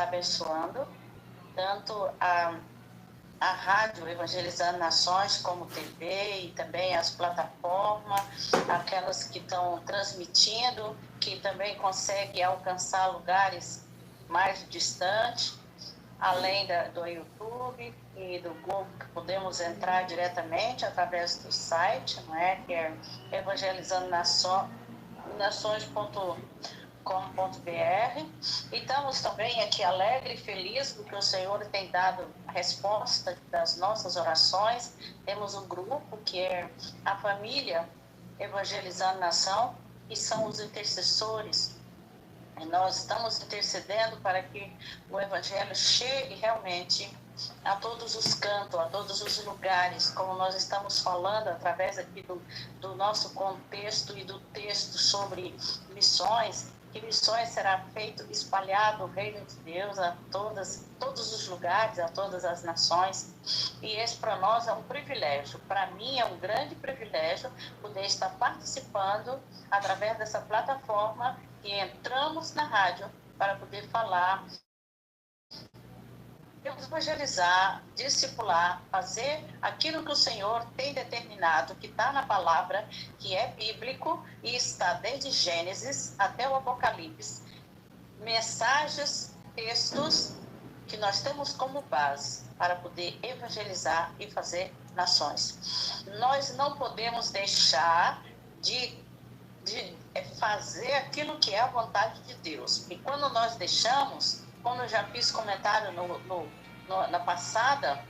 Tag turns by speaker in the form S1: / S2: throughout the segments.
S1: abençoando, tanto a Rádio Evangelizando Nações, como TV e também as plataformas, aquelas que estão transmitindo, que também conseguem alcançar lugares mais distantes, além do YouTube e do Google, que podemos entrar diretamente através do site, não é? Que é Evangelizando Nações.com.br. E estamos também aqui alegre e feliz porque o Senhor tem dado a resposta das nossas orações. Temos um grupo que é a família Evangelizando Nação, e são os intercessores. E nós estamos intercedendo para que o Evangelho chegue realmente a todos os cantos, a todos os lugares, como nós estamos falando através aqui do nosso contexto e do texto sobre missões, que missões será feito, espalhado o reino de Deus a todos os lugares, a todas as nações. E esse para nós é um privilégio, para mim é um grande privilégio poder estar participando através dessa plataforma que entramos na rádio para poder falar, evangelizar, discipular, fazer aquilo que o Senhor tem determinado, que está na palavra, que é bíblico e está desde Gênesis até o Apocalipse. Mensagens, textos que nós temos como base para poder evangelizar e fazer nações. Nós não podemos deixar de fazer aquilo que é a vontade de Deus. E quando nós deixamos, como eu já fiz comentário na passada,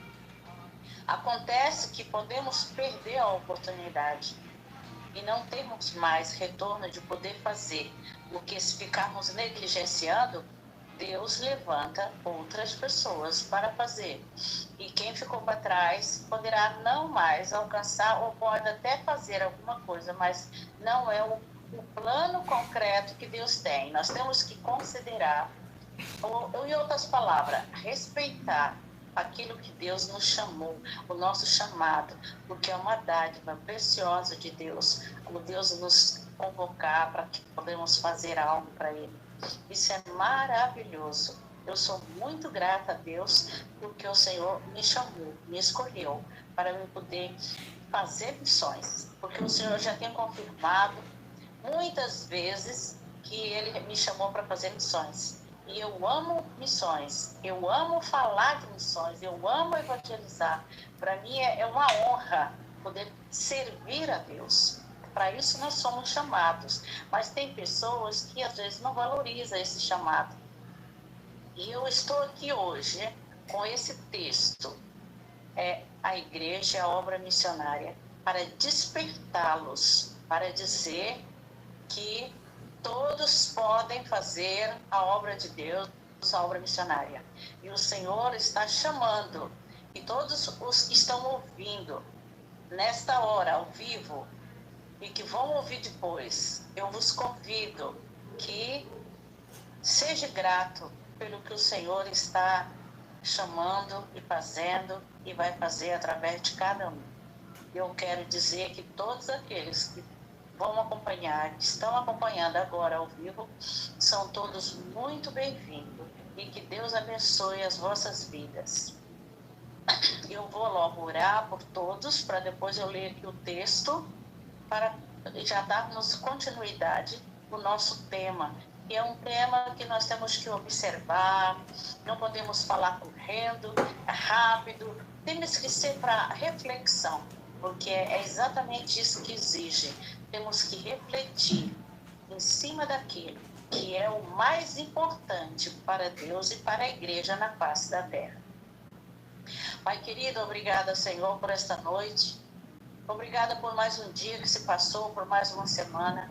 S1: acontece que podemos perder a oportunidade e não temos mais retorno de poder fazer, porque se ficarmos negligenciando, Deus levanta outras pessoas para fazer. E quem ficou para trás poderá não mais alcançar, ou pode até fazer alguma coisa, mas não é o plano concreto que Deus tem. Nós temos que considerar, ou em outras palavras, respeitar aquilo que Deus nos chamou, o nosso chamado, porque é uma dádiva preciosa de Deus, como Deus nos convocar para que podemos fazer algo para Ele. Isso é maravilhoso. Eu sou muito grata a Deus porque o Senhor me chamou, me escolheu para eu poder fazer missões, porque o Senhor já tem confirmado muitas vezes que Ele me chamou para fazer missões. E eu amo missões, eu amo falar de missões, eu amo evangelizar. Para mim é uma honra poder servir a Deus. Para isso nós somos chamados. Mas tem pessoas que às vezes não valorizam esse chamado. E eu estou aqui hoje com esse texto, a igreja, a obra missionária, para despertá-los, para dizer que todos podem fazer a obra de Deus, a obra missionária. E o Senhor está chamando, e todos os que estão ouvindo nesta hora, ao vivo, e que vão ouvir depois, eu vos convido que seja grato pelo que o Senhor está chamando e fazendo, e vai fazer através de cada um. Eu quero dizer que todos aqueles que vão acompanhar, que estão acompanhando agora ao vivo, são todos muito bem-vindos, e que Deus abençoe as vossas vidas. Eu vou logo orar por todos, para depois eu ler aqui o texto, para já darmos continuidade no nosso tema, que é um tema que nós temos que observar, não podemos falar correndo, rápido, temos que ser para reflexão, porque é exatamente isso que exige. Temos que refletir em cima daquilo que é o mais importante para Deus e para a igreja na face da terra. Pai querido, obrigada, Senhor, por esta noite. Obrigada por mais um dia que se passou, por mais uma semana.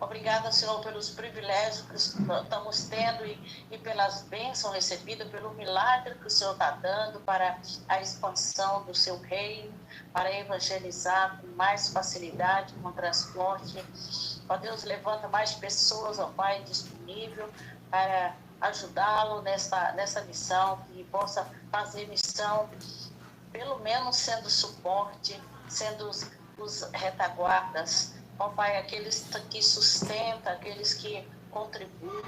S1: Obrigada, Senhor, pelos privilégios que estamos tendo e pelas bênçãos recebidas, pelo milagre que o Senhor está dando para a expansão do seu reino, para evangelizar com mais facilidade, com transporte. Ó Deus, levanta mais pessoas, ó Pai, disponível para ajudá-lo nessa missão, que possa fazer missão, pelo menos sendo suporte, sendo os retaguardas, ó Pai, aqueles que sustentam, aqueles que contribuir,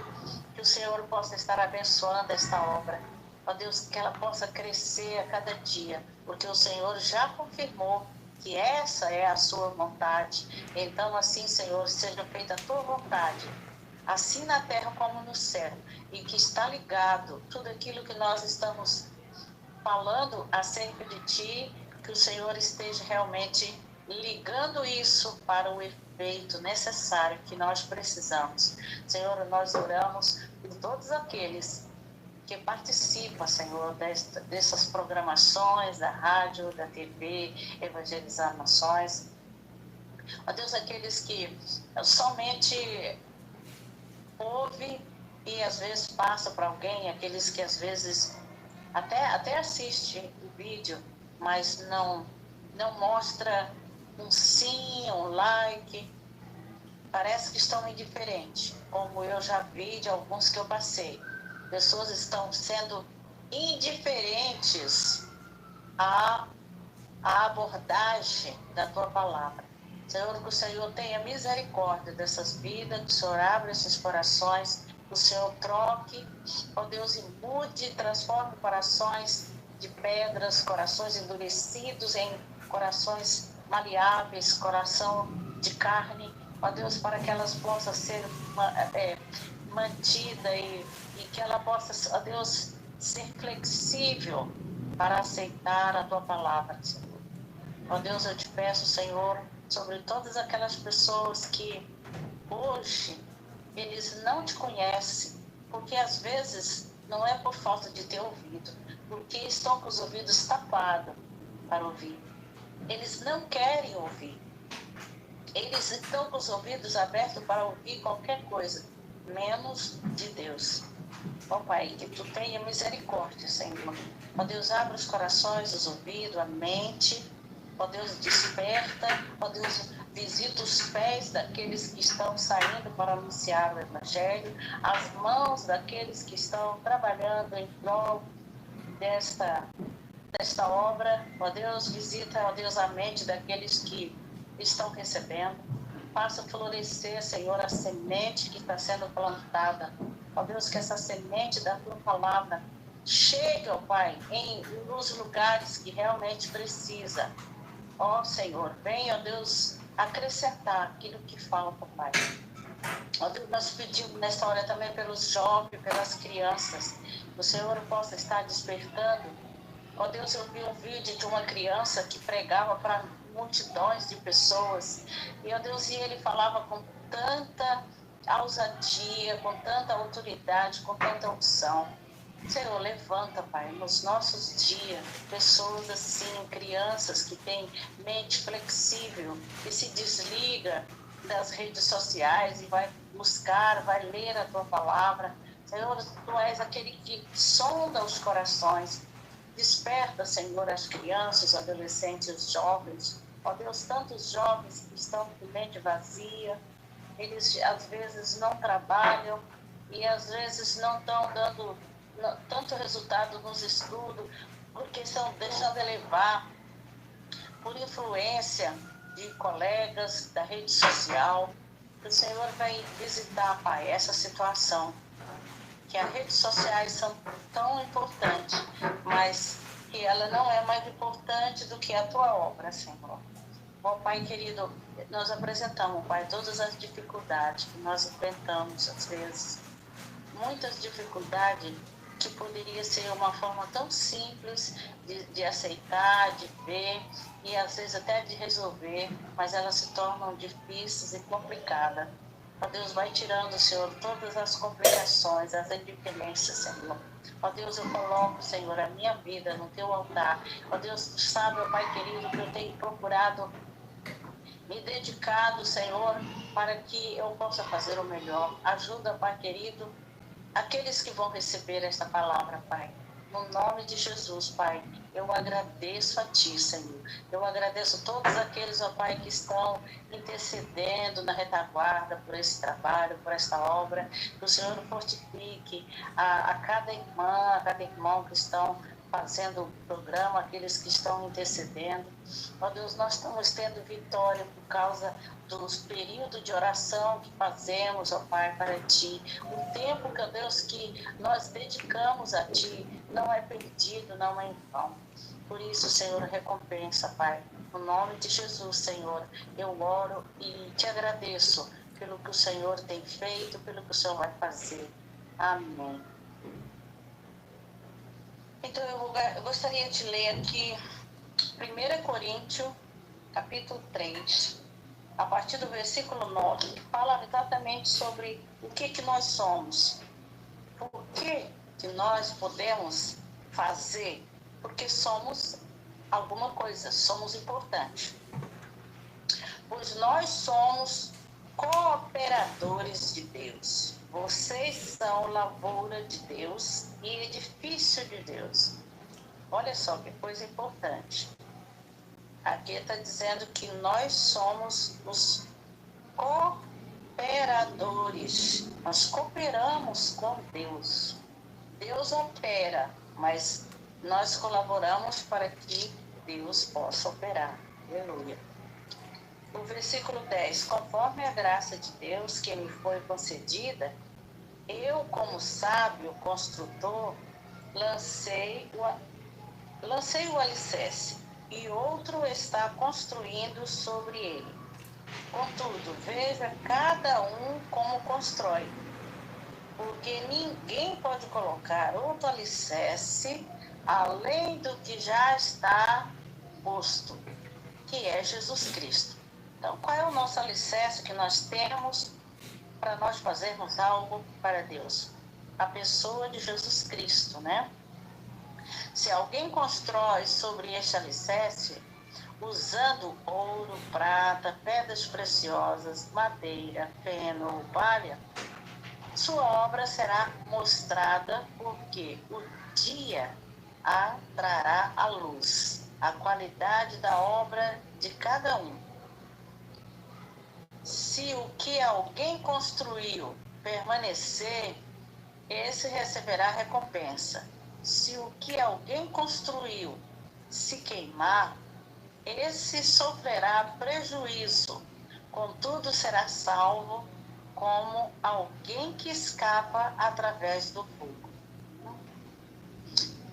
S1: que o Senhor possa estar abençoando esta obra. Ó Deus, que ela possa crescer a cada dia, porque o Senhor já confirmou que essa é a sua vontade. Então, assim, Senhor, seja feita a tua vontade, assim na terra como no céu, e que está ligado tudo aquilo que nós estamos falando acerca de ti, que o Senhor esteja realmente ligando isso para o efeito necessário que nós precisamos. Senhor, nós oramos por todos aqueles que participa, Senhor, dessas programações da rádio, da TV, Evangelizar Nações. Ó Deus, aqueles que somente ouvem e às vezes passa para alguém, aqueles que às vezes até assiste o vídeo, mas não mostra um sim, um like, parece que estão indiferentes, como eu já vi de alguns que eu passei. Pessoas estão sendo indiferentes à abordagem da tua palavra. Senhor, que o Senhor tenha misericórdia dessas vidas, que o Senhor abra esses corações, que o Senhor troque, ó Deus, e mude, transforme corações de pedras, corações endurecidos em corações maleáveis, coração de carne, ó Deus, para que elas possam ser mantida e que ela possa, ó Deus, ser flexível para aceitar a tua palavra, Senhor. Ó Deus, eu te peço, Senhor, sobre todas aquelas pessoas que hoje eles não te conhecem, porque às vezes não é por falta de ter ouvido, porque estão com os ouvidos tapados para ouvir. Eles não querem ouvir. Eles estão com os ouvidos abertos para ouvir qualquer coisa, menos de Deus. Ó Pai, que tu tenha misericórdia, Senhor. Ó Deus, abre os corações, os ouvidos, a mente. Ó Deus, desperta. Ó Deus, visita os pés daqueles que estão saindo para anunciar o Evangelho, as mãos daqueles que estão trabalhando em prol desta obra. Ó Deus, visita, ó Deus, a mente daqueles que estão recebendo. Faça florescer, Senhor, a semente que está sendo plantada. Ó Deus, que essa semente da tua palavra chegue, ó Pai, nos lugares que realmente precisa. Ó Senhor, venha, ó Deus, acrescentar aquilo que falta, Pai. Ó Deus, nós pedimos nesta hora também pelos jovens, pelas crianças, que o Senhor possa estar despertando. Ó Deus, eu vi um vídeo de uma criança que pregava para multidões de pessoas. E, ó Deus, e ele falava com tanta ousadia, com tanta autoridade, com tanta unção. Senhor, levanta, Pai, nos nossos dias, pessoas assim, crianças que têm mente flexível, que se desliga das redes sociais e vai buscar, vai ler a Tua palavra. Senhor, Tu és aquele que sonda os corações. Desperta, Senhor, as crianças, os adolescentes, os jovens. Ó Deus, tantos jovens que estão com mente vazia, eles às vezes não trabalham e às vezes não estão dando tanto resultado nos estudos, porque estão deixando de levar por influência de colegas da rede social. O Senhor vai visitar, Pai, essa situação, que as redes sociais são tão importantes, mas que ela não é mais importante do que a tua obra, Senhor. Ó Pai querido, nós apresentamos, Pai, todas as dificuldades que nós enfrentamos, às vezes, muitas dificuldades que poderia ser uma forma tão simples de aceitar, de ver e às vezes até de resolver, mas elas se tornam difíceis e complicadas. Ó Deus, vai tirando, Senhor, todas as complicações, as indiferenças, Senhor. Ó Deus, eu coloco, Senhor, a minha vida no teu altar. Ó Deus, tu sabe, ó Pai querido, que eu tenho procurado me dedicado, Senhor, para que eu possa fazer o melhor. Ajuda, Pai querido, aqueles que vão receber esta palavra, Pai. No nome de Jesus, Pai, eu agradeço a Ti, Senhor. Eu agradeço todos aqueles, ó Pai, que estão intercedendo na retaguarda por esse trabalho, por esta obra. Que o Senhor fortifique a cada irmã, a cada irmão que estão fazendo o programa, aqueles que estão intercedendo. Ó Deus, nós estamos tendo vitória por causa dos períodos de oração que fazemos, ó Pai, para Ti. O tempo, que, ó Deus, que nós dedicamos a Ti não é perdido, não é em vão. Por isso, Senhor, recompensa, Pai. No nome de Jesus, Senhor, eu oro e te agradeço pelo que o Senhor tem feito, pelo que o Senhor vai fazer. Amém. Então, eu gostaria de ler aqui 1 Coríntios, capítulo 3, a partir do versículo 9, que fala exatamente sobre o que nós somos. Por que nós podemos fazer? Porque somos alguma coisa, somos importantes. Pois nós somos cooperadores de Deus. Vocês são lavoura de Deus e edifício de Deus. Olha só que coisa importante. Aqui está dizendo que nós somos os cooperadores. Nós cooperamos com Deus. Deus opera, mas nós colaboramos para que Deus possa operar. Aleluia. O versículo 10. Conforme a graça de Deus que me foi concedida, eu, como sábio construtor, lancei o alicerce, e outro está construindo sobre ele. Contudo, veja cada um como constrói, porque ninguém pode colocar outro alicerce além do que já está posto, que é Jesus Cristo. Então, qual é o nosso alicerce que nós temos para nós fazermos algo para Deus? A pessoa de Jesus Cristo, né? Se alguém constrói sobre este alicerce, usando ouro, prata, pedras preciosas, madeira, feno ou palha, sua obra será mostrada, porque o dia a trará à luz a qualidade da obra de cada um. Se o que alguém construiu permanecer, esse receberá recompensa. Se o que alguém construiu se queimar, esse sofrerá prejuízo, contudo será salvo como alguém que escapa através do fogo.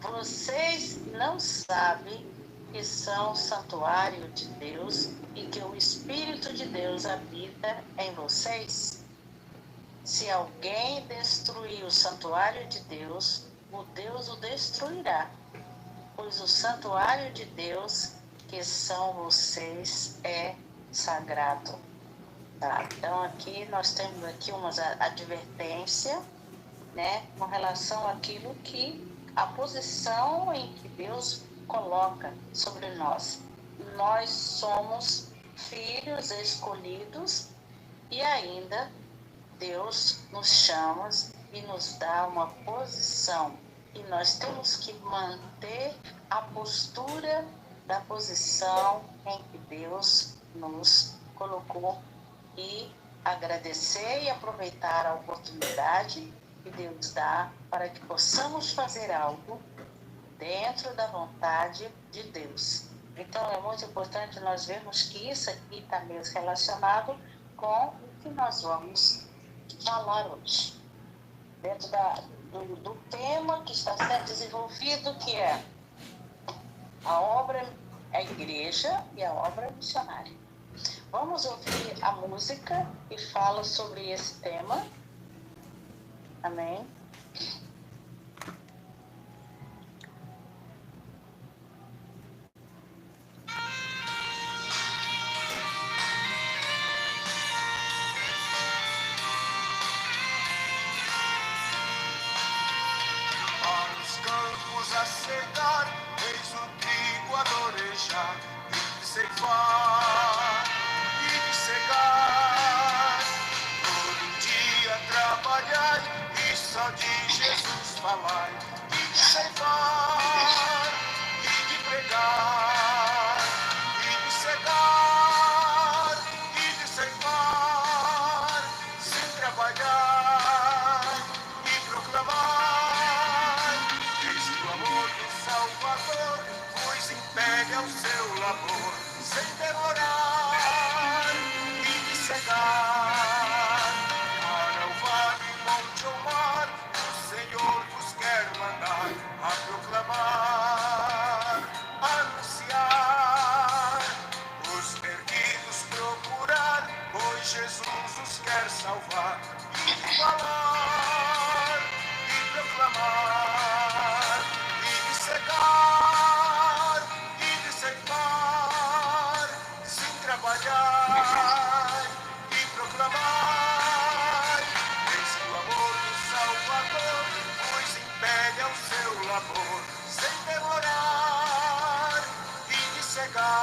S1: Vocês não sabem que são santuário de Deus e que o Espírito de Deus habita em vocês? Se alguém destruir o santuário de Deus, o Deus o destruirá, pois o santuário de Deus, que são vocês, é sagrado. Tá? Então aqui nós temos aqui uma advertência, né, com relação àquilo que a posição em que Deus coloca sobre nós. Nós somos filhos escolhidos e ainda Deus nos chama e nos dá uma posição. E nós temos que manter a postura da posição em que Deus nos colocou e agradecer e aproveitar a oportunidade que Deus dá para que possamos fazer algo dentro da vontade de Deus. Então é muito importante nós vermos que isso aqui está mesmo relacionado com o que nós vamos falar hoje. Dentro do tema que está sendo desenvolvido, que é a obra, a igreja e a obra missionária. Vamos ouvir a música que fala sobre esse tema. Amém.
S2: A secar, eis o trigo a dorejar, e de ceifar, e de cegar, todo dia trabalhar, e só de Jesus falar, e de ceifar, e de pregar, e de cegar, e de ceifar, sem trabalhar, e proclamar. salvar e de falar e proclamar e de cegar e de ceifar, sem trabalhar e proclamar. Eis que o amor do Salvador vos impele ao seu labor, sem demorar e de cegar.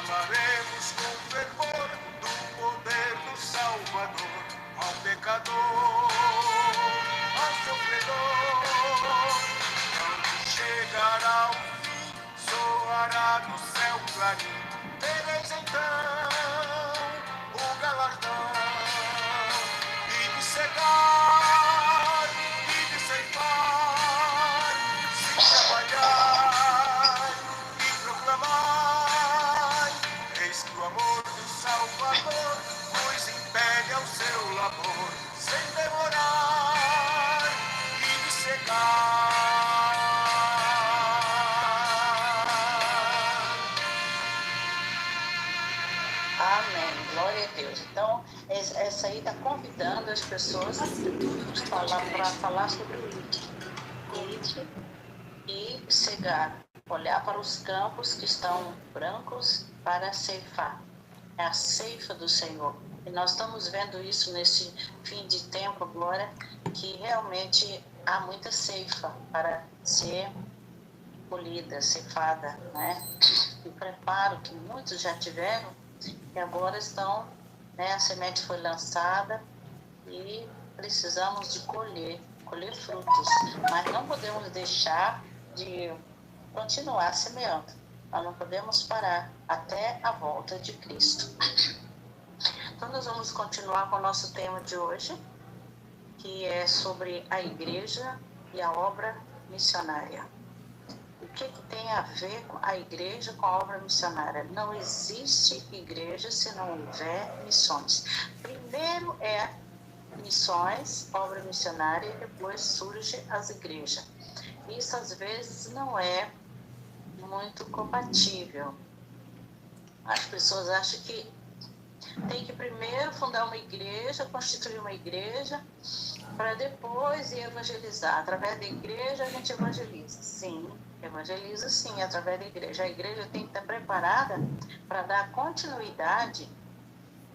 S2: Falaremos com fervor do poder do Salvador ao pecador, ao sofredor. Quando chegará o fim, soará no céu clarim. Vereis então o galardão e de cegar e de ceifar, sem trabalhar e proclamar. Eis que o amor do Salvador vos impele ao seu labor, sem demorar e de cegar.
S1: Amém. Glória a Deus. Então, essa aí está convidando as pessoas para falar sobre o ide e cegar, olhar para os campos que estão brancos para ceifar. É a ceifa do Senhor. E nós estamos vendo isso nesse fim de tempo agora, que realmente há muita ceifa para ser colhida, ceifada, né? E preparo que muitos já tiveram e agora estão, né? A semente foi lançada e precisamos de colher frutos, mas não podemos deixar de continuar semeando. Nós não podemos parar até a volta de Cristo. Então, nós vamos continuar com o nosso tema de hoje, que é sobre a igreja e a obra missionária. O que tem a ver a igreja com a obra missionária? Não existe igreja se não houver missões. Primeiro é missões, obra missionária, e depois surge as igrejas. Isso às vezes não é muito compatível. As pessoas acham que tem que primeiro fundar uma igreja, constituir uma igreja, para depois ir evangelizar. Através da igreja a gente evangeliza. Sim, evangeliza sim, através da igreja. A igreja tem que estar preparada para dar continuidade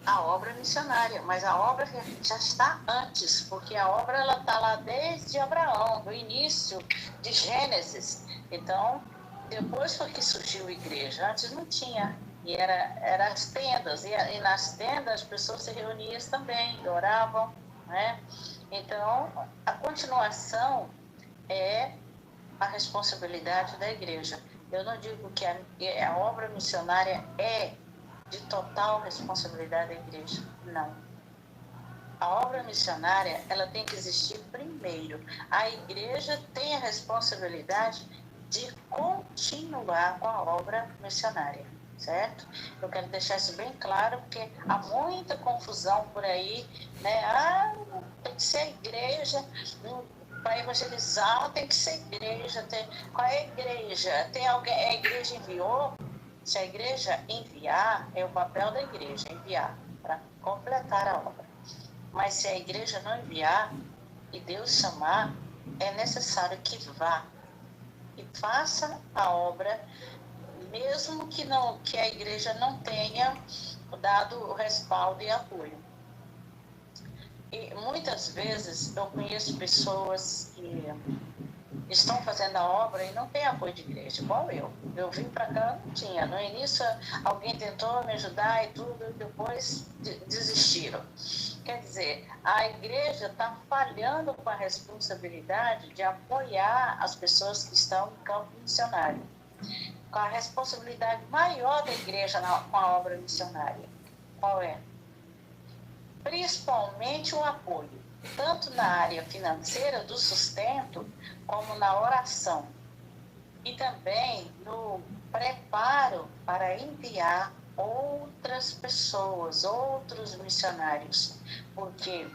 S1: à obra missionária, mas a obra já está antes, porque a obra ela está lá desde Abraão, do início de Gênesis. Então, depois foi que surgiu a igreja, antes não tinha, e era as tendas, e nas tendas as pessoas se reuniam também, oravam, né? Então, a continuação é a responsabilidade da igreja. Eu não digo que a obra missionária é de total responsabilidade da igreja, não. A obra missionária, ela tem que existir primeiro. A igreja tem a responsabilidade de continuar com a obra missionária, certo? Eu quero deixar isso bem claro, porque há muita confusão por aí, né? Tem que ser a igreja, para evangelizar tem que ser igreja. Qual é a igreja? Tem alguém, a igreja enviou? Se a igreja enviar, é o papel da igreja, enviar, para completar a obra. Mas se a igreja não enviar e Deus chamar, é necessário que vá e faça a obra, mesmo que a igreja não tenha dado o respaldo e apoio. E muitas vezes eu conheço pessoas que estão fazendo a obra e não tem apoio de igreja, igual eu. Eu vim para cá, não tinha. No início, alguém tentou me ajudar e tudo, e depois desistiram. Quer dizer, a igreja está falhando com a responsabilidade de apoiar as pessoas que estão no campo missionário. Com a responsabilidade maior da igreja com a obra missionária. Qual é? Principalmente o apoio, tanto na área financeira, do sustento, como na oração. E também preparo para enviar outras pessoas, outros missionários, porque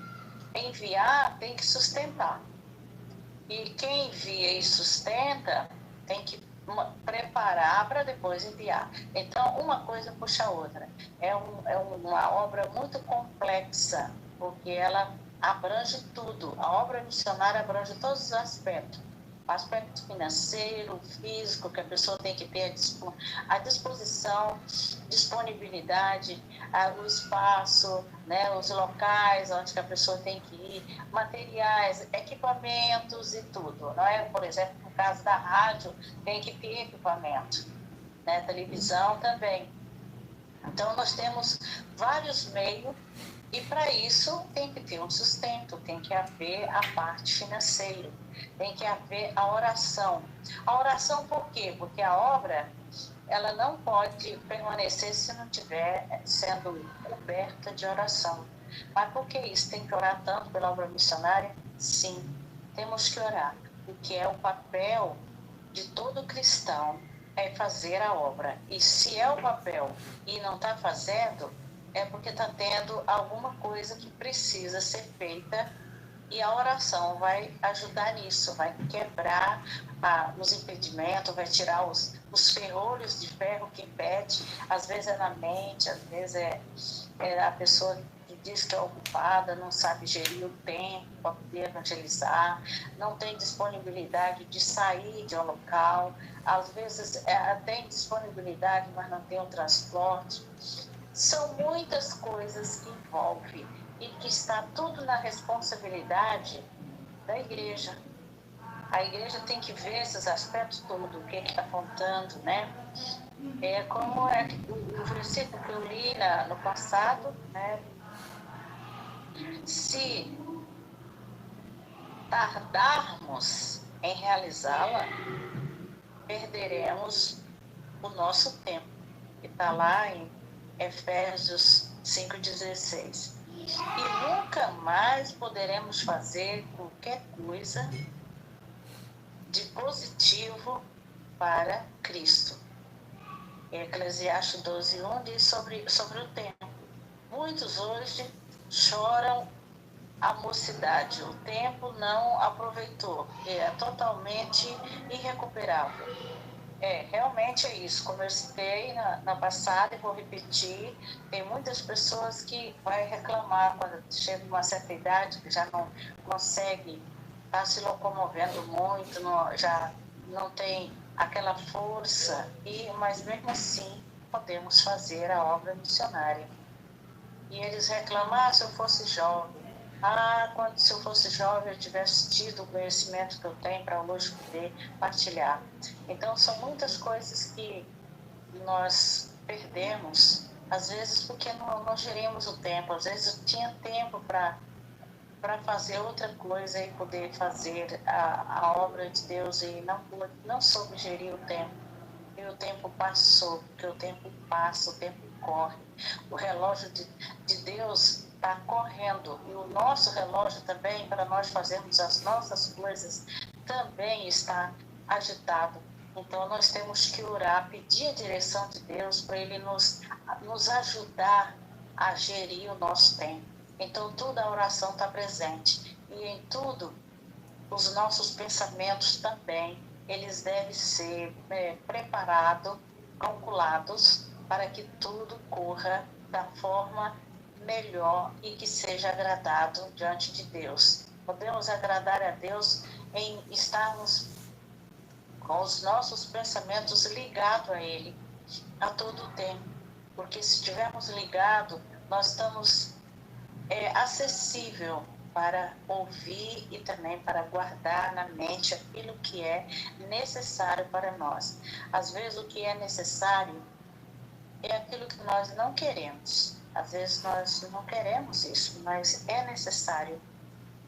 S1: enviar tem que sustentar. E quem envia e sustenta tem que preparar para depois enviar. Então, uma coisa puxa a outra. É uma obra muito complexa, porque ela abrange tudo. A obra missionária abrange todos os aspectos. Aspecto financeiro, físico, que a pessoa tem que ter a disposição, disponibilidade, o espaço, né, os locais onde que a pessoa tem que ir, materiais, equipamentos e tudo. Não é? Por exemplo, no caso da rádio, tem que ter equipamento, né? Televisão também. Então, nós temos vários meios e, para isso, tem que ter um sustento, tem que haver a parte financeira, tem que haver a oração. A oração por quê? Porque a obra, ela não pode permanecer se não estiver sendo coberta de oração. Mas por que isso? Tem que orar tanto pela obra missionária? Sim, temos que orar, porque é o papel de todo cristão, é fazer a obra. E se é o papel e não está fazendo, é porque está tendo alguma coisa que precisa ser feita, e a oração vai ajudar nisso, vai quebrar os impedimentos, vai tirar os ferrolhos de ferro que impede. Às vezes é na mente, às vezes é a pessoa que diz que é ocupada, não sabe gerir o tempo para poder evangelizar, não tem disponibilidade de sair de um local, às vezes tem disponibilidade, mas não tem o transporte. São muitas coisas que envolvem e que está tudo na responsabilidade da igreja. A igreja tem que ver esses aspectos todos, o que está faltando, né? É como o versículo que eu li no passado, né? Se tardarmos em realizá-la, perderemos o nosso tempo, que está lá em Efésios 5,16. E nunca mais poderemos fazer qualquer coisa de positivo para Cristo. Eclesiastes 12:1 diz sobre o tempo. Muitos hoje choram a mocidade. O tempo não aproveitou. É totalmente irrecuperável. Realmente é isso. Como eu citei na passada e vou repetir, tem muitas pessoas que vai reclamar quando chega uma certa idade, que já não consegue estar se locomovendo muito, já não tem aquela força, mas mesmo assim podemos fazer a obra missionária. E eles reclamam, se eu fosse jovem, se eu fosse jovem eu tivesse tido o conhecimento que eu tenho para hoje poder partilhar. Então, são muitas coisas que nós perdemos, às vezes porque não gerimos o tempo. Às vezes eu tinha tempo para fazer outra coisa e poder fazer a obra de Deus e não soube gerir o tempo. E o tempo passou, porque o tempo passa, o tempo corre. O relógio de Deus está correndo, e o nosso relógio também, para nós fazermos as nossas coisas, também está agitado. Então, nós temos que orar, pedir a direção de Deus para Ele nos ajudar a gerir o nosso tempo. Então, toda a oração está presente. E em tudo, os nossos pensamentos também, eles devem ser preparados, calculados, para que tudo corra da forma melhor e que seja agradado diante de Deus. Podemos agradar a Deus em estarmos com os nossos pensamentos ligados a Ele a todo o tempo, porque se estivermos ligados, nós estamos acessível para ouvir e também para guardar na mente aquilo que é necessário para nós. Às vezes o que é necessário é aquilo que nós não queremos. Às vezes nós não queremos isso, mas é necessário,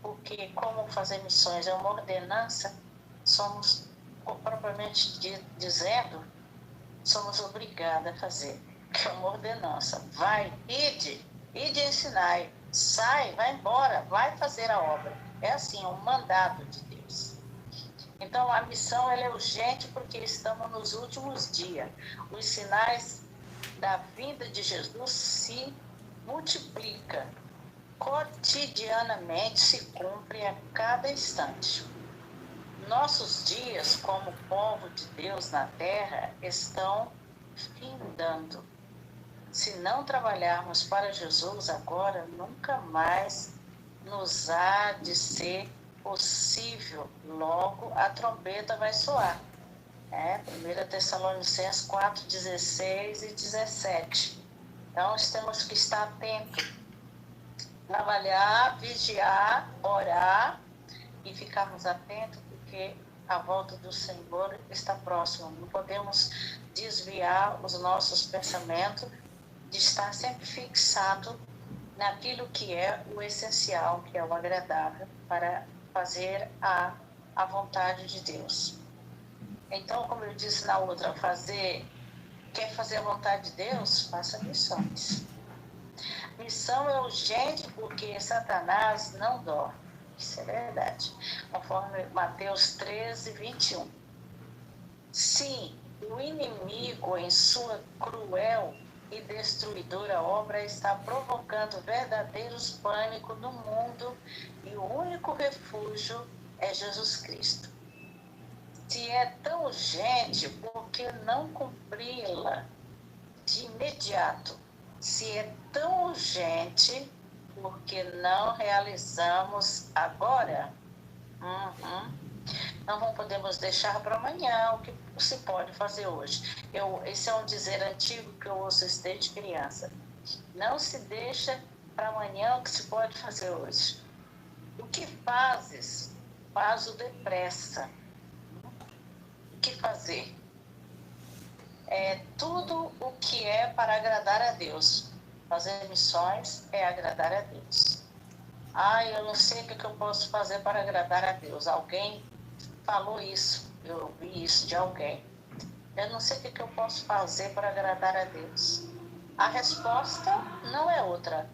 S1: porque como fazer missões é uma ordenança, somos, propriamente dizendo, somos obrigados a fazer, que é uma ordenança. Vai, ide ensinai, sai, vai embora, vai fazer a obra. É assim, é um mandado de Deus. Então, a missão ela é urgente porque estamos nos últimos dias. Os sinais da vinda de Jesus se multiplicam. Cotidianamente se cumprem a cada instante. Nossos dias como povo de Deus na terra estão findando. Se não trabalharmos para Jesus agora, nunca mais nos há de ser possível. Logo, a trombeta vai soar. 1 Tessalonicenses 4, 16 e 17. Então, nós temos que estar atentos. Trabalhar, vigiar, orar e ficarmos atentos, porque a volta do Senhor está próxima. Não podemos desviar os nossos pensamentos de estar sempre fixado naquilo que é o essencial, que é o agradável, para fazer a vontade de Deus. Então, como eu disse na outra, quer fazer a vontade de Deus? Faça missões. Missão é urgente porque Satanás não dorme. Isso é verdade. Conforme Mateus 13, 21. Sim, o inimigo, em sua cruel e destruidora obra, está provocando verdadeiros pânico no mundo e o único refúgio é Jesus Cristo. Se é tão urgente, por que não cumpri-la de imediato? Se é tão urgente, por que não realizamos agora? Não podemos deixar para amanhã o que se pode fazer hoje. Esse é um dizer antigo que eu ouço desde criança. Não se deixa para amanhã o que se pode fazer hoje. O que fazes? Faz-o depressa. O que fazer? Tudo o que é para agradar a Deus. Fazer missões é agradar a Deus. Eu não sei o que eu posso fazer para agradar a Deus. Alguém falou isso, eu ouvi isso de alguém. Eu não sei o que eu posso fazer para agradar a Deus. A resposta não é outra.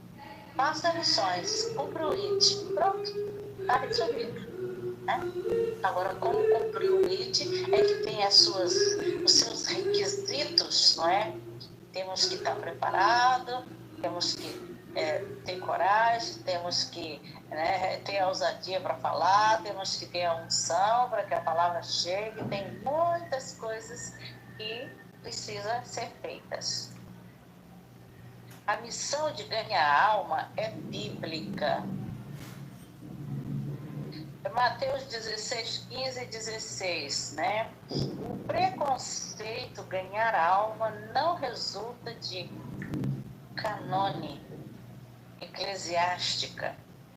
S1: Faça missões, cumpra o IT. Pronto, está resolvido. Agora, como cumprir o IT é que tem os seus requisitos, não é? Temos que estar preparado, temos que ter coragem, temos que ter a ousadia para falar, temos que ter a unção para que a palavra chegue. Tem muitas coisas que precisam ser feitas. A missão de ganhar alma é bíblica. Mateus 16, 15 e 16, né? O preconceito ganhar alma não resulta de canone eclesiástica,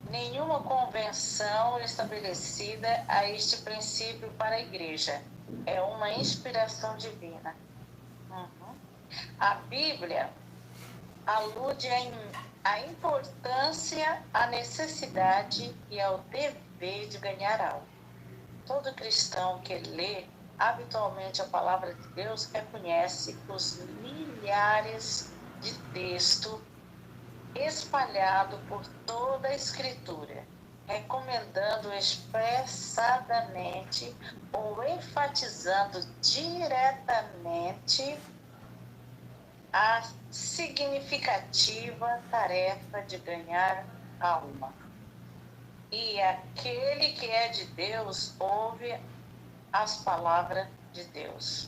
S1: nenhuma convenção estabelecida a este princípio para a igreja. É uma inspiração divina. A Bíblia alude à importância, à necessidade e ao dever de ganhar alma. Todo cristão que lê habitualmente a palavra de Deus reconhece os milhares de textos espalhados por toda a Escritura, recomendando expressadamente ou enfatizando diretamente a significativa tarefa de ganhar alma. E aquele que é de Deus ouve as palavras de Deus.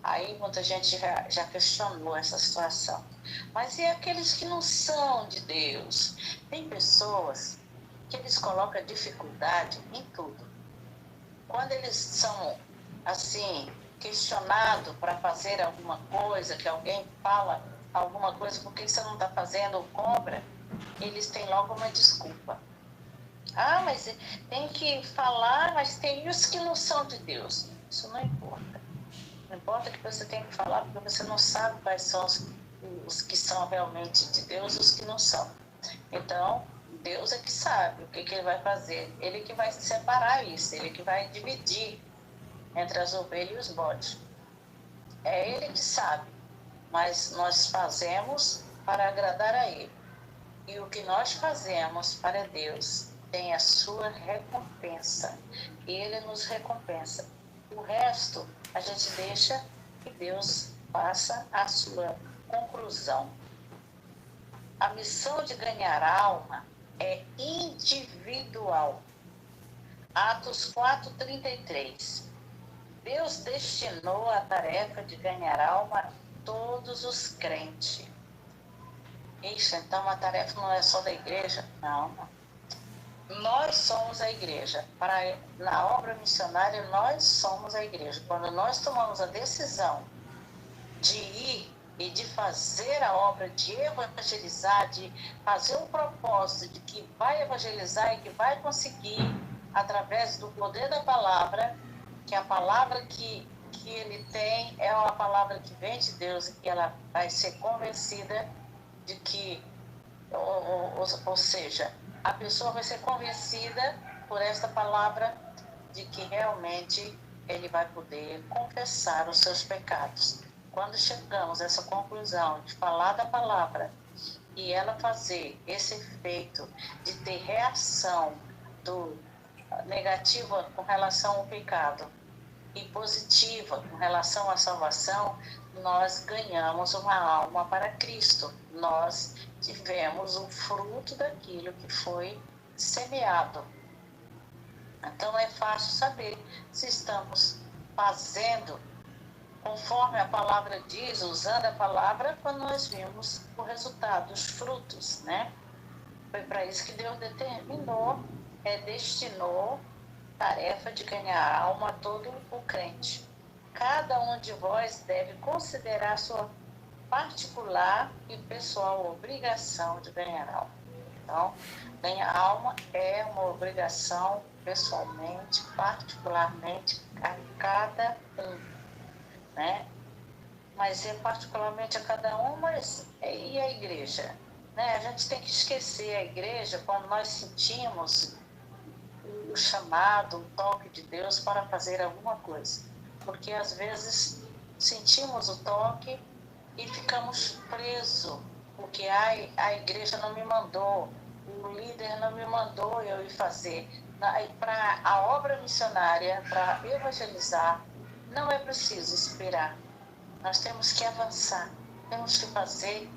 S1: Aí muita gente já questionou essa situação. Mas e aqueles que não são de Deus? Tem pessoas que eles colocam dificuldade em tudo. Quando eles são, assim, questionados para fazer alguma coisa, que alguém fala alguma coisa, por que você não está fazendo ou cobra, eles têm logo uma desculpa. Mas tem que falar, mas tem os que não são de Deus. Isso não importa. Não importa que você tenha que falar, porque você não sabe quais são os que são realmente de Deus e os que não são. Então, Deus é que sabe o que ele vai fazer. Ele que vai separar isso, ele que vai dividir entre as ovelhas e os bodes. É ele que sabe, mas nós fazemos para agradar a ele. E o que nós fazemos para Deus tem a sua recompensa. Ele nos recompensa. O resto a gente deixa que Deus faça a sua conclusão. A missão de ganhar alma é individual. Atos 4:33. Deus destinou a tarefa de ganhar alma a todos os crentes. Isso, então a tarefa não é só da igreja? Não. Nós somos a igreja. Na obra missionária, nós somos a igreja. Quando nós tomamos a decisão de ir e de fazer a obra, de evangelizar, de fazer um propósito de que vai evangelizar e que vai conseguir, através do poder da palavra, que a palavra que ele tem é uma palavra que vem de Deus e que ela vai ser convencida de que, ou seja, a pessoa vai ser convencida por esta palavra de que realmente ele vai poder confessar os seus pecados. Quando chegamos a essa conclusão de falar da palavra e ela fazer esse efeito de ter reação negativa com relação ao pecado e positiva com relação à salvação, nós ganhamos uma alma para Cristo. Nós tivemos o fruto daquilo que foi semeado. Então é fácil saber se estamos fazendo conforme a palavra diz, usando a palavra, quando nós vimos o resultado, os frutos, né? Foi para isso que Deus determinou, destinou a tarefa de ganhar alma a todo o crente. Cada um de vós deve considerar sua particular e pessoal obrigação de ganhar alma. Então, ganhar alma é uma obrigação pessoalmente, particularmente a cada um. Né? Mas é particularmente a cada um, mas e a igreja? Né? A gente tem que esquecer a igreja quando nós sentimos o chamado, o toque de Deus para fazer alguma coisa. Porque às vezes sentimos o toque e ficamos presos, porque a igreja não me mandou, o líder não me mandou eu ir fazer. Para a obra missionária, para evangelizar, não é preciso esperar. Nós temos que avançar. Temos que fazer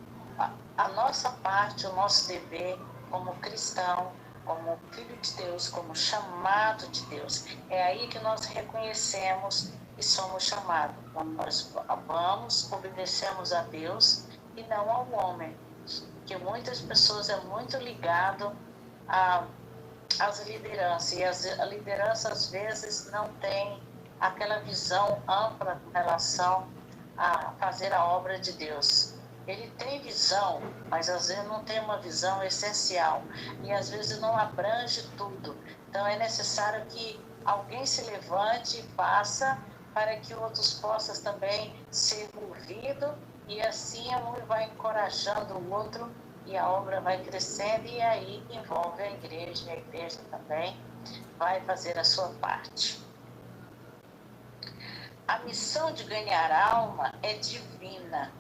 S1: a nossa parte, o nosso dever como cristão, como filho de Deus, como chamado de Deus. É aí que nós reconhecemos e somos chamados. Quando nós vamos, obedecemos a Deus e não ao homem. Porque muitas pessoas é muito ligado às lideranças. E a liderança, às vezes, não tem aquela visão ampla com relação a fazer a obra de Deus. Ele tem visão, mas às vezes não tem uma visão essencial e às vezes não abrange tudo. Então é necessário que alguém se levante e faça para que outros possam também ser movidos e assim um vai encorajando o outro e a obra vai crescendo e aí envolve a igreja e a igreja também vai fazer a sua parte. A missão de ganhar alma é divina.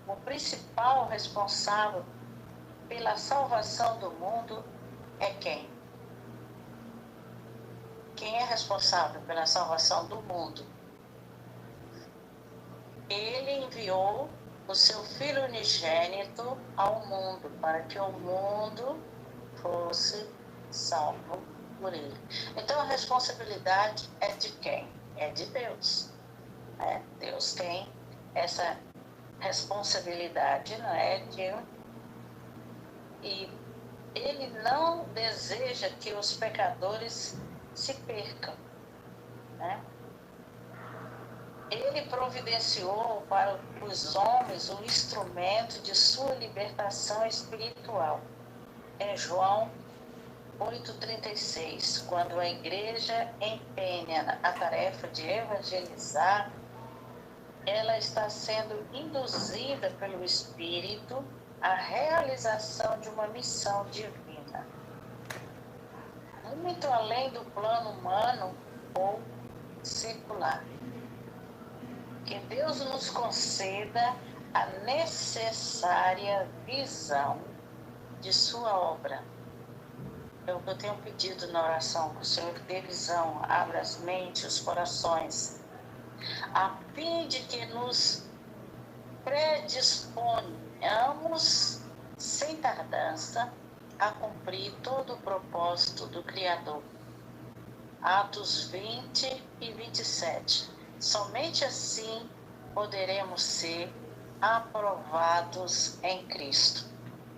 S1: O principal responsável pela salvação do mundo é quem? Quem é responsável pela salvação do mundo? Ele enviou o seu Filho unigênito ao mundo, para que o mundo fosse salvo por ele. Então a responsabilidade é de quem? É de Deus. Deus tem essa responsabilidade, não é? E ele não deseja que os pecadores se percam, né? Ele providenciou para os homens um instrumento de sua libertação espiritual. É João 8,36, quando a igreja empenha a tarefa de evangelizar, ela está sendo induzida pelo Espírito à realização de uma missão divina, muito além do plano humano ou secular. Que Deus nos conceda a necessária visão de sua obra. eu tenho pedido na oração que o Senhor dê visão, abra as mentes, os corações, a fim de que nos predisponhamos sem tardança a cumprir todo o propósito do Criador. Atos 20 e 27. Somente assim poderemos ser aprovados em Cristo.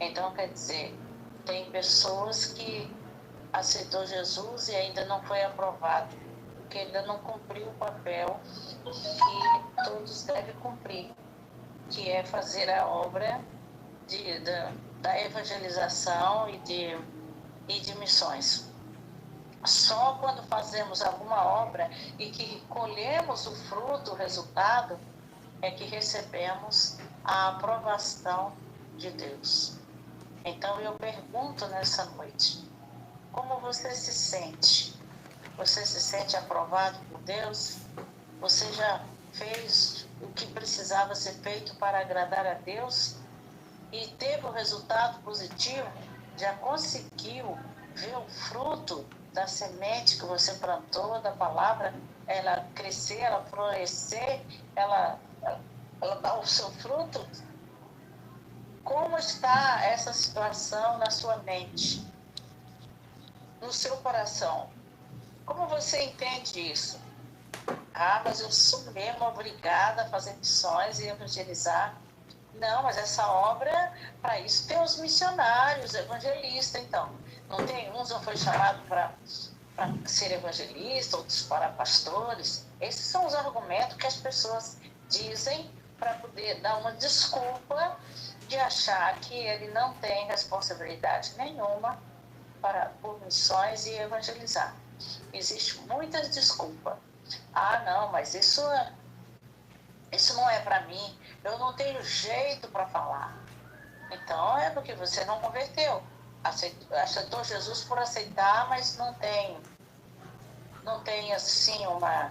S1: Então, quer dizer, tem pessoas que aceitou Jesus e ainda não foi aprovado, porque ainda não cumpriu o papel que todos devem cumprir, que é fazer a obra da evangelização e de missões. Só quando fazemos alguma obra e que colhemos o fruto, o resultado, é que recebemos a aprovação de Deus. Então eu pergunto nessa noite, como você se sente? Você se sente aprovado por Deus? Você já fez o que precisava ser feito para agradar a Deus? E teve um resultado positivo? Já conseguiu ver o fruto da semente que você plantou, da palavra, ela crescer, ela florescer, ela dar o seu fruto? Como está essa situação na sua mente, no seu coração? Como você entende isso? Ah, mas eu sou mesmo obrigada a fazer missões e evangelizar. Não, mas essa obra, para isso tem os missionários, evangelistas, então. Não tem, uns não foi chamado para ser evangelista, outros para pastores. Esses são os argumentos que as pessoas dizem para poder dar uma desculpa de achar que ele não tem responsabilidade nenhuma por missões e evangelizar. Existem muitas desculpas. Ah, não, mas isso não é para mim. Eu não tenho jeito para falar. Então é porque você não converteu. Aceitou Jesus por aceitar, mas não tem assim uma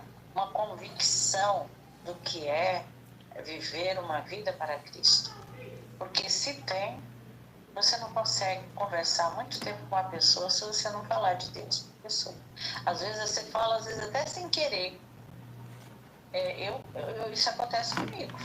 S1: convicção do que é viver uma vida para Cristo. Porque se tem, você não consegue conversar muito tempo com a pessoa se você não falar de Deus com a pessoa. Às vezes você fala, às vezes até sem querer. Isso acontece comigo.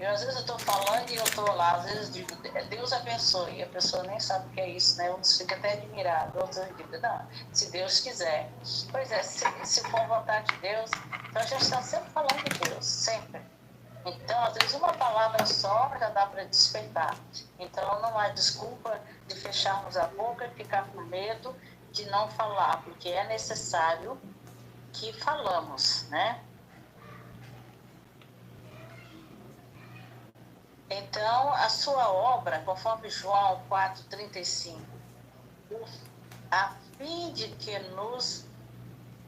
S1: Às vezes eu estou falando e eu estou lá, às vezes digo, Deus abençoe, e a pessoa nem sabe o que é isso, né? Uns ficam até admirados, outros dizem, não, se Deus quiser. Pois é, se for vontade de Deus, então a gente está sempre falando de Deus, sempre. Então, às vezes uma palavra só já dá para despertar. Então, não há desculpa de fecharmos a boca e ficar com medo de não falar, porque é necessário que falamos, né? Então, a sua obra, conforme João 4,35, a fim de que nos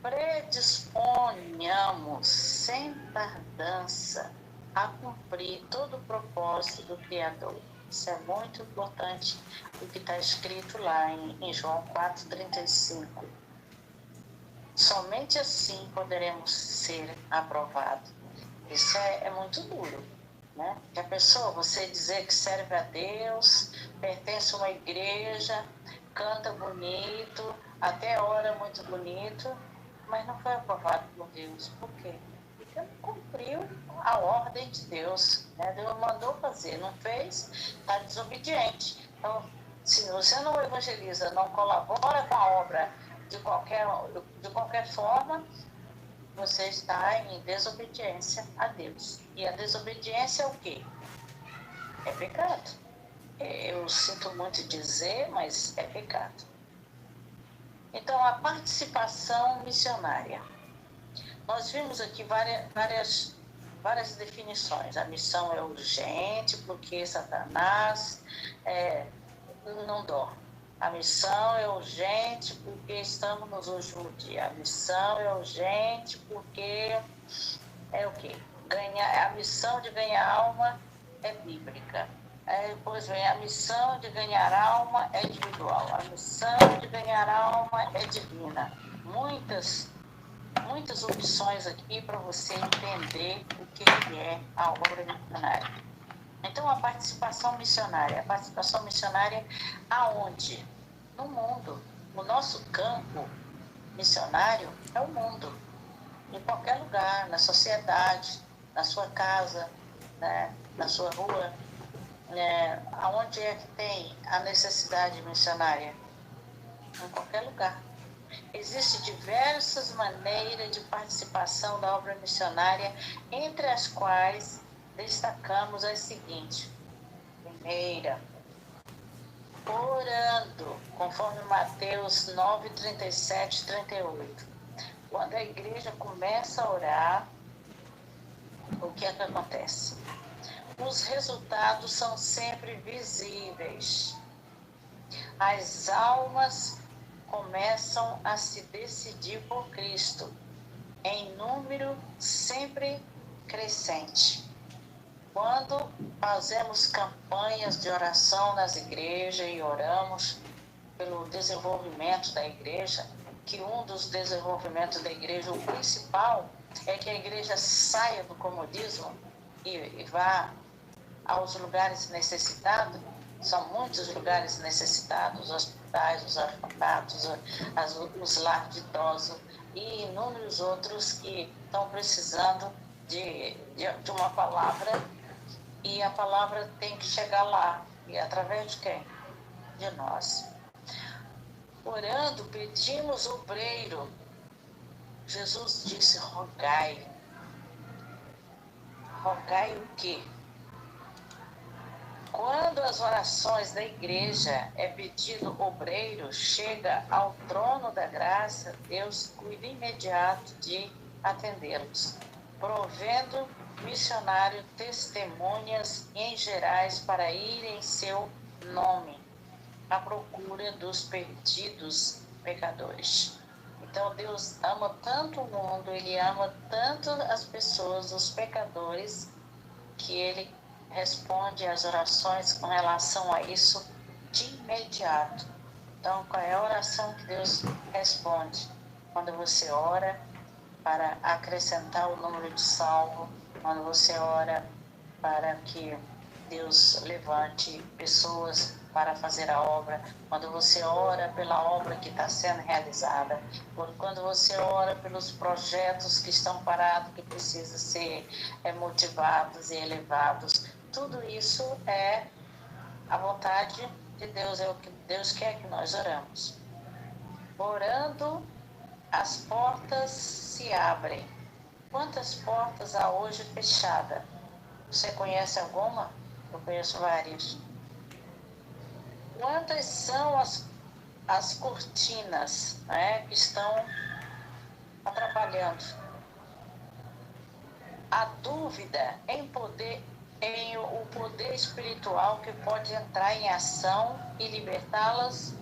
S1: predisponhamos sem tardança a cumprir todo o propósito do Criador. Isso é muito importante, o que está escrito lá em João 4,35. Somente assim poderemos ser aprovados. Isso é muito duro, né? A pessoa, você dizer que serve a Deus, pertence a uma igreja, canta bonito, até ora muito bonito, mas não foi aprovado por Deus. Por quê? Porque não cumpriu a ordem de Deus, né? Deus mandou fazer, não fez, está desobediente. Então, se você não evangeliza, não colabora com a obra de qualquer forma, você está em desobediência a Deus. E a desobediência é o quê? É pecado. Eu sinto muito dizer, mas é pecado. Então, a participação missionária. Nós vimos aqui várias definições. A missão é urgente porque Satanás não dorme. A missão é urgente porque estamos nos últimos dias. A missão é urgente porque é o quê? A missão de ganhar alma é bíblica. Depois vem a missão de ganhar alma é individual. A missão de ganhar alma é divina. Muitas opções aqui para você entender o que é a obra missionária. Então, a participação missionária aonde? No mundo. O nosso campo missionário é o mundo, em qualquer lugar, na sociedade, na sua casa, né, na sua rua, né, aonde é que tem a necessidade missionária? Em qualquer lugar. Existem diversas maneiras de participação da obra missionária, entre as quais destacamos as seguintes. Primeira, orando, conforme Mateus 9, 37 e 38. Quando a igreja começa a orar, o que é que acontece? Os resultados são sempre visíveis. As almas começam a se decidir por Cristo, em número sempre crescente. Quando fazemos campanhas de oração nas igrejas e oramos pelo desenvolvimento da igreja, que um dos desenvolvimentos da igreja, o principal, é que a igreja saia do comodismo e vá aos lugares necessitados. São muitos lugares necessitados, os hospitais, os orfanatos, os lares de idosos e inúmeros outros que estão precisando de uma palavra, e a palavra tem que chegar lá. E através de quem? De nós. Orando, pedimos obreiro. Jesus disse, rogai. Rogai o quê? Quando as orações da igreja é pedido obreiro, chega ao trono da graça, Deus cuida imediato de atendê-los, provendo missionário testemunhas em gerais para ir em seu nome, à procura dos perdidos pecadores. Então Deus ama tanto o mundo, Ele ama tanto as pessoas, os pecadores, que Ele responde às orações com relação a isso de imediato. Então, qual é a oração que Deus responde? Quando você ora para acrescentar o número de salvo, quando você ora para que Deus levante pessoas para fazer a obra, quando você ora pela obra que está sendo realizada, quando você ora pelos projetos que estão parados, que precisam ser motivados e elevados. Tudo isso é a vontade de Deus, é o que Deus quer que nós oramos. Orando, as portas se abrem. Quantas portas há hoje fechadas? Você conhece alguma? Eu conheço várias. Quantas são as cortinas, né, que estão atrapalhando? A dúvida em o poder espiritual que pode entrar em ação e libertá-las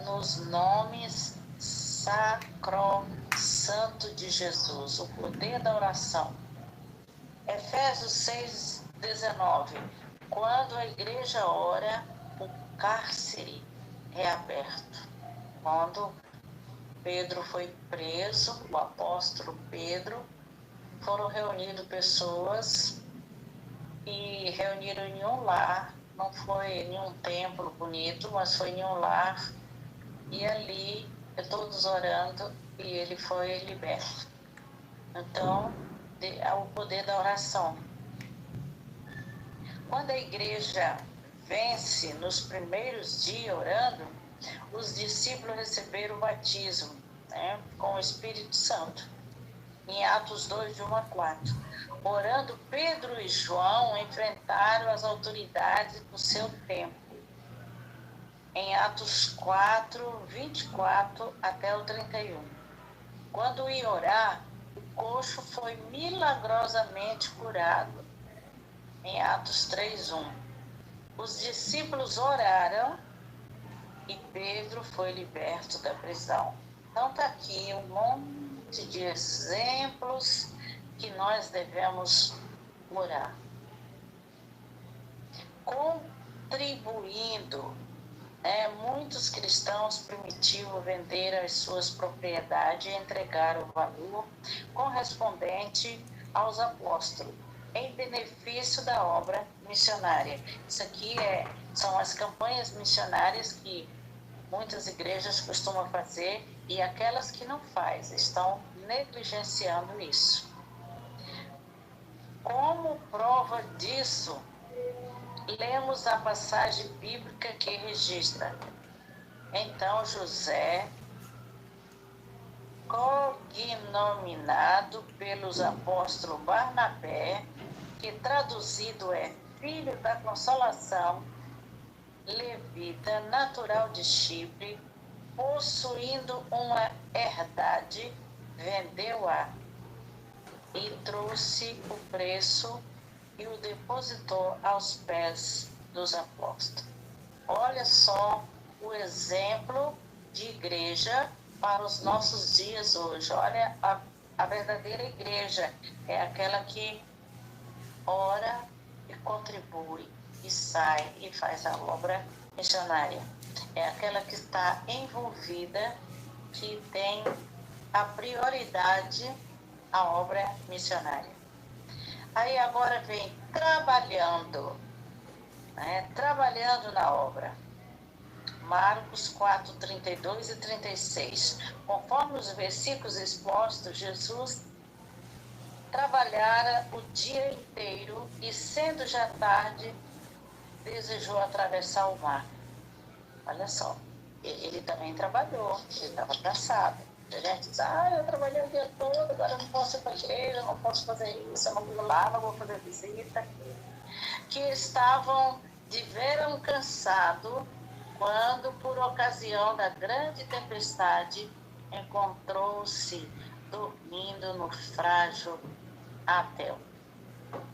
S1: nos nomes sacrosanto de Jesus, o poder da oração. Efésios 6, 19. Quando a igreja ora, o cárcere é aberto. Quando Pedro foi preso, o apóstolo Pedro, foram reunidas pessoas e reuniram em um lar. Não foi em um templo bonito, mas foi em um lar. E ali, todos orando, e ele foi liberto. Então, é o poder da oração. Quando a igreja vence nos primeiros dias orando, os discípulos receberam o batismo, né, com o Espírito Santo. Em Atos 2, de 1 a 4. Orando, Pedro e João enfrentaram as autoridades do seu tempo. Em Atos 4, 24 até o 31. Quando ia orar, o coxo foi milagrosamente curado. Em Atos 3, 1. Os discípulos oraram e Pedro foi liberto da prisão. Então está aqui um monte de exemplos que nós devemos orar. Contribuindo, muitos cristãos primitivos venderam as suas propriedades e entregaram o valor correspondente aos apóstolos, em benefício da obra missionária. Isso aqui são as campanhas missionárias que muitas igrejas costumam fazer e aquelas que não fazem estão negligenciando isso. Como prova disso, lemos a passagem bíblica que registra: então José, cognominado pelos apóstolos Barnabé, que traduzido é filho da consolação, levita, natural de Chipre, possuindo uma herdade, vendeu-a e trouxe o preço e o depositou aos pés dos apóstolos. Olha só o exemplo de igreja para os nossos dias hoje. Olha, a verdadeira igreja é aquela que ora e contribui e sai e faz a obra missionária. É aquela que está envolvida, que tem a prioridade a obra missionária. Aí agora vem trabalhando, né? Trabalhando na obra. Marcos 4, 32 e 36. Conforme os versículos expostos, Jesus trabalhara o dia inteiro e, sendo já tarde, desejou atravessar o mar. Olha só, ele também trabalhou, ele estava cansado. A gente diz, eu trabalhei o dia todo, agora eu não posso ir para a igreja, não posso fazer isso, eu não vou lá, não vou fazer visita. Que estavam de verão cansado quando, por ocasião da grande tempestade, encontrou-se dormindo no frágil hotel.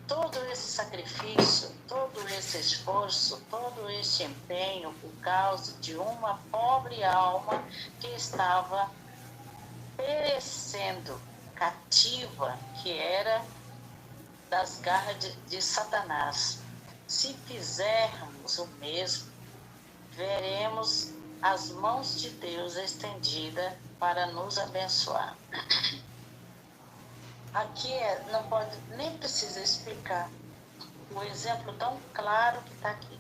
S1: Todo esse sacrifício, todo esse esforço, todo esse empenho por causa de uma pobre alma que estava perecendo, cativa, que era das garras de Satanás. Se fizermos o mesmo, veremos as mãos de Deus estendidas para nos abençoar. Aqui não pode, nem precisa explicar o exemplo tão claro que está aqui.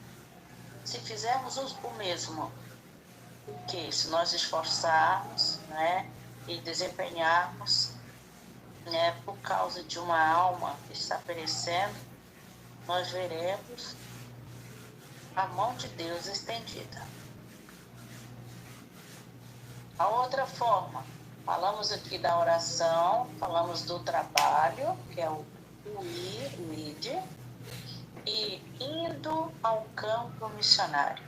S1: Se fizermos o mesmo, o que? Se nós esforçarmos, né, e desempenharmos, né, por causa de uma alma que está perecendo, nós veremos a mão de Deus estendida. A outra forma, falamos aqui da oração, falamos do trabalho, que é o ir, o ide, e indo ao campo missionário.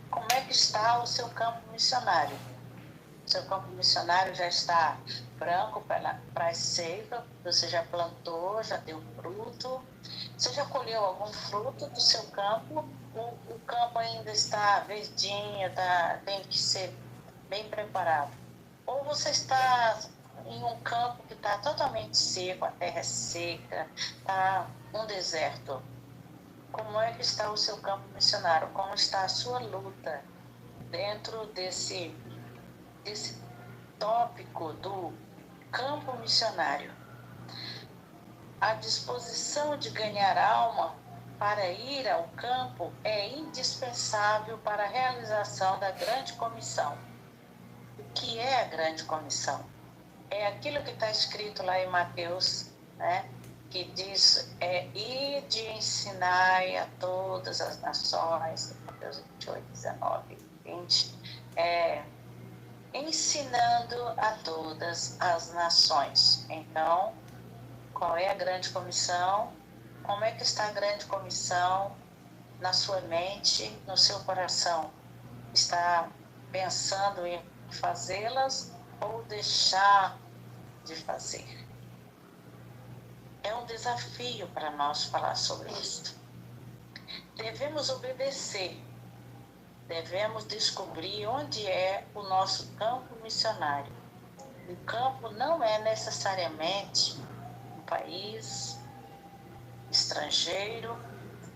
S1: Como é que está o seu campo missionário? O seu campo missionário já está branco para a ceifa, você já plantou, já deu fruto. Você já colheu algum fruto do seu campo? O campo ainda está verdinho, tem que ser bem preparado. Ou você está em um campo que está totalmente seco, a terra é seca, está um deserto. Como é que está o seu campo missionário? Como está a sua luta dentro desse tópico do campo missionário? A disposição de ganhar alma para ir ao campo é indispensável para a realização da grande comissão. O que é a grande comissão? É aquilo que está escrito lá em Mateus, né? Que diz, ide e ensinai a todas as nações, Mateus 28, 19, 20, ensinando a todas as nações. Então, qual é a grande comissão? Como é que está a grande comissão na sua mente, no seu coração? Está pensando em fazê-las ou deixar de fazer? É um desafio para nós falar sobre isso. Devemos obedecer, devemos descobrir onde é o nosso campo missionário. O campo não é necessariamente um país estrangeiro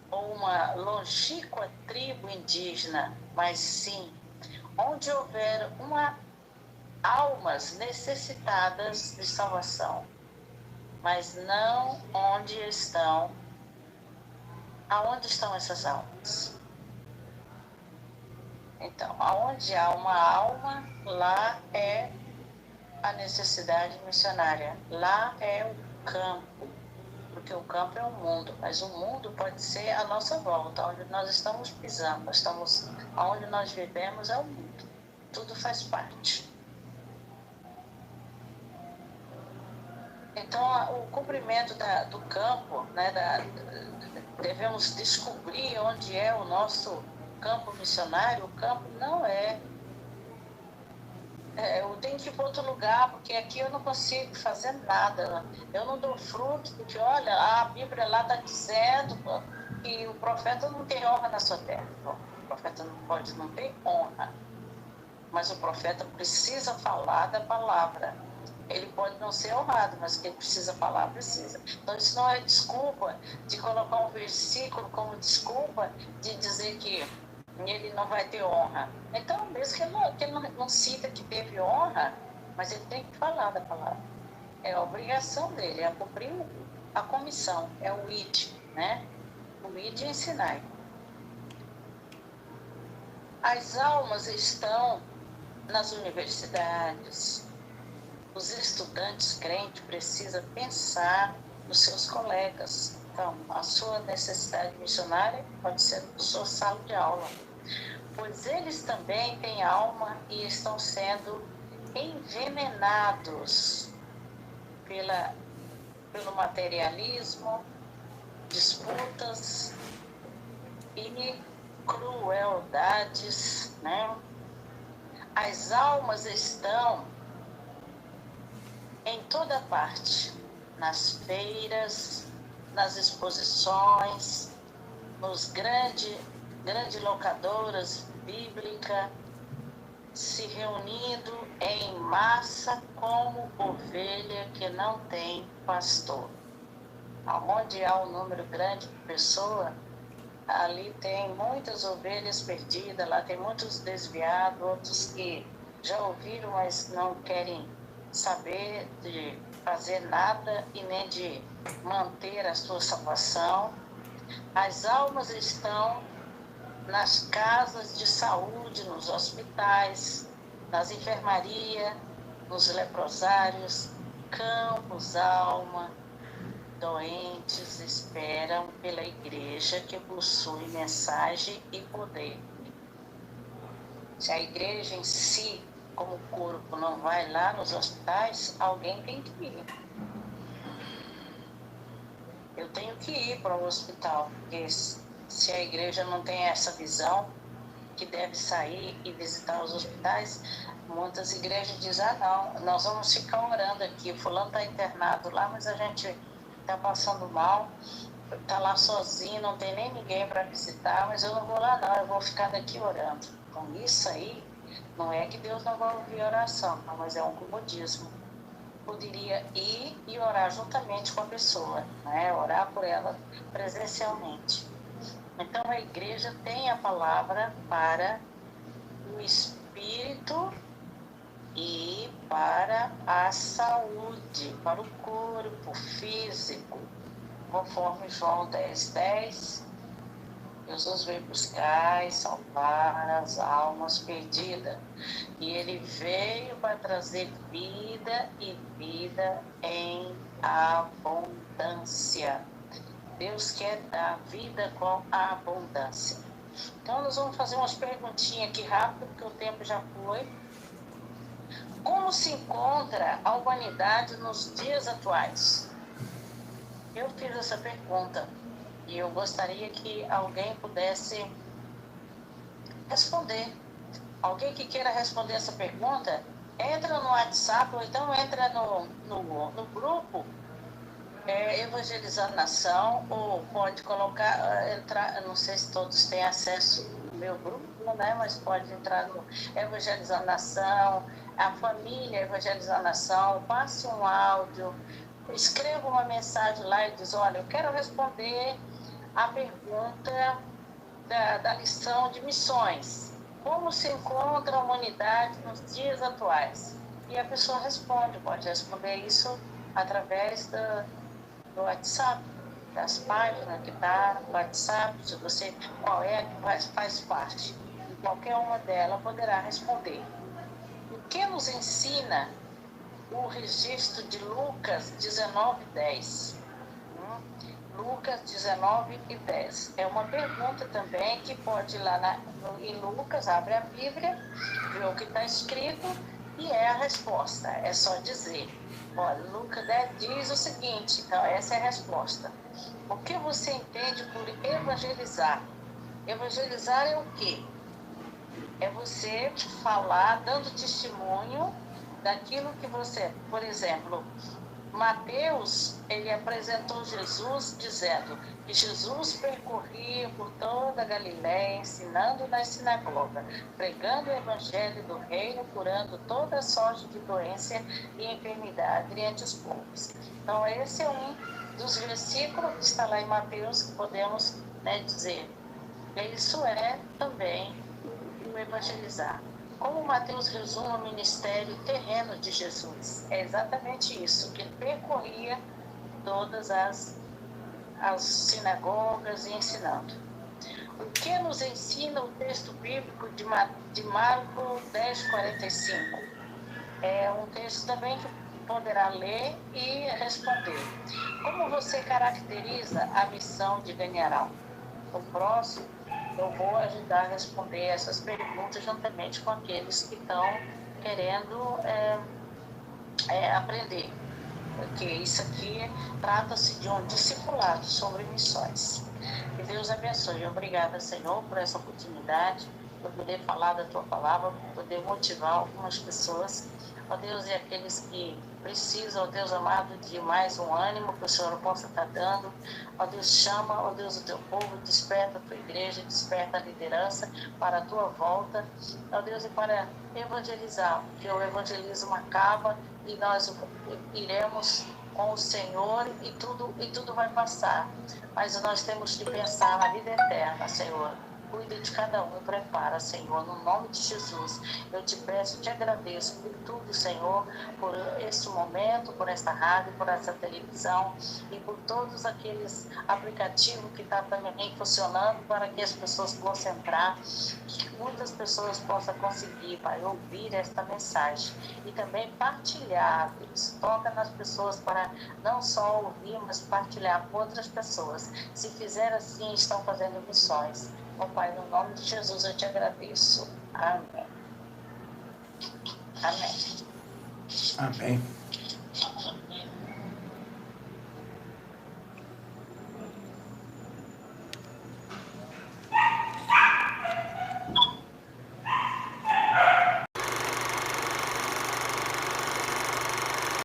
S1: ou uma longínqua tribo indígena, mas sim onde houver almas necessitadas de salvação, mas não aonde estão essas almas. Então, aonde há uma alma, lá é a necessidade missionária. Lá é o campo, porque o campo é o mundo, mas o mundo pode ser a nossa volta, onde nós estamos pisando, onde nós vivemos é o mundo. Tudo faz parte. Então, o cumprimento do campo, né, devemos descobrir onde é o nosso campo missionário. O campo não eu tenho que ir para outro lugar, porque aqui eu não consigo fazer nada. Eu não dou fruto, porque, olha, a Bíblia lá está dizendo que o profeta não tem honra na sua terra. Bom, o profeta não ter honra, mas o profeta precisa falar da palavra. Ele pode não ser honrado, mas quem precisa falar, precisa. Então, isso não é desculpa de colocar um versículo como desculpa de dizer que ele não vai ter honra. Então, mesmo que ele não cita que teve honra, mas ele tem que falar da palavra. É a obrigação dele, é cumprir a comissão, é o ID, né? O ID ensinar. As almas estão nas universidades. Os estudantes crentes precisam pensar nos seus colegas. Então, a sua necessidade missionária pode ser na sua sala de aula, pois eles também têm alma e estão sendo envenenados pelo materialismo, disputas e crueldades, né? As almas estão em toda parte, nas feiras, nas exposições, nos grandes locadoras bíblicas, se reunindo em massa como ovelha que não tem pastor. Onde há um número grande de pessoas, ali tem muitas ovelhas perdidas, lá tem muitos desviados, outros que já ouviram, mas não querem saber de fazer nada e nem de manter a sua salvação. As almas estão nas casas de saúde, nos hospitais, nas enfermarias, nos leprosários, campos, alma, doentes esperam pela igreja que possui mensagem e poder. Se a igreja em si, como corpo, não vai lá nos hospitais, alguém tem que ir. Eu tenho que ir para o hospital, porque se a igreja não tem essa visão, que deve sair e visitar os hospitais, muitas igrejas dizem, não, nós vamos ficar orando aqui, o fulano está internado lá, mas a gente está passando mal, está lá sozinho, não tem nem ninguém para visitar, mas eu não vou lá não, eu vou ficar daqui orando. Então isso aí, não é que Deus não vai ouvir oração, mas é um comodismo. Poderia ir e orar juntamente com a pessoa, né? Orar por ela presencialmente. Então a igreja tem a palavra para o espírito e para a saúde, para o corpo físico, conforme João 10:10. Jesus veio buscar e salvar as almas perdidas. E ele veio para trazer vida e vida em abundância. Deus quer dar vida com abundância. Então, nós vamos fazer umas perguntinhas aqui rápido, porque o tempo já foi. Como se encontra a humanidade nos dias atuais? Eu fiz essa pergunta e eu gostaria que alguém pudesse responder. Alguém que queira responder essa pergunta, entra no WhatsApp ou então entra no grupo Evangelizando Nação, ou pode colocar, entrar, não sei se todos têm acesso ao meu grupo, né? Mas pode entrar no Evangelizando Nação, a família Evangelizando Nação, passe um áudio, escreva uma mensagem lá e diz, olha, eu quero responder a pergunta da lição de missões. Como se encontra a humanidade nos dias atuais? E a pessoa responde, pode responder isso através do WhatsApp, das páginas que está no WhatsApp, se você, qual é que faz parte. qualquer uma delas poderá responder. O que nos ensina o registro de Lucas 19:10? Lucas 19:10. É uma pergunta também que pode ir lá em Lucas, abre a Bíblia, vê o que está escrito e é a resposta. É só dizer. Olha, Lucas 10 diz o seguinte, então essa é a resposta. O que você entende por evangelizar? Evangelizar é o quê? É você falar, dando testemunho daquilo que você... Por exemplo, Mateus, ele apresentou Jesus dizendo que Jesus percorria por toda a Galiléia, ensinando nas sinagogas, pregando o evangelho do reino, curando toda sorte de doença e enfermidade entre os povos. Então, esse é um dos versículos que está lá em Mateus que podemos, dizer. Isso é também o evangelizar. Como Mateus resume o ministério terreno de Jesus? É exatamente isso, que ele percorria todas as sinagogas e ensinando. O que nos ensina o texto bíblico de Marcos 10:45? É um texto também que poderá ler e responder. Como você caracteriza a missão de ganhar alma? O próximo, eu vou ajudar a responder essas perguntas juntamente com aqueles que estão querendo aprender. Porque isso aqui trata-se de um discipulado sobre missões. Que Deus abençoe. Obrigada, Senhor, por essa oportunidade, por poder falar da Tua palavra, por poder motivar algumas pessoas. Ó Deus, e aqueles que precisam, ó Deus amado, de mais um ânimo que o Senhor possa estar dando. Ó Deus, chama, ó Deus, o Teu povo, desperta a Tua igreja, desperta a liderança para a Tua volta. Ó Deus, e para evangelizar, porque o evangelismo acaba e nós iremos com o Senhor e tudo vai passar. Mas nós temos que pensar na vida eterna, Senhor. Cuida de cada um, prepara, Senhor, no nome de Jesus. Eu te peço, te agradeço por tudo, Senhor, por este momento, por esta rádio, por essa televisão e por todos aqueles aplicativos que estão também funcionando para que as pessoas possam entrar, que muitas pessoas possam conseguir, Pai, ouvir esta mensagem e também partilhar. Deus, toca nas pessoas para não só ouvir, mas partilhar com outras pessoas. Se fizer assim, estão fazendo missões. Ó Pai, no nome de Jesus eu te agradeço. Amém. Amém.
S3: Amém.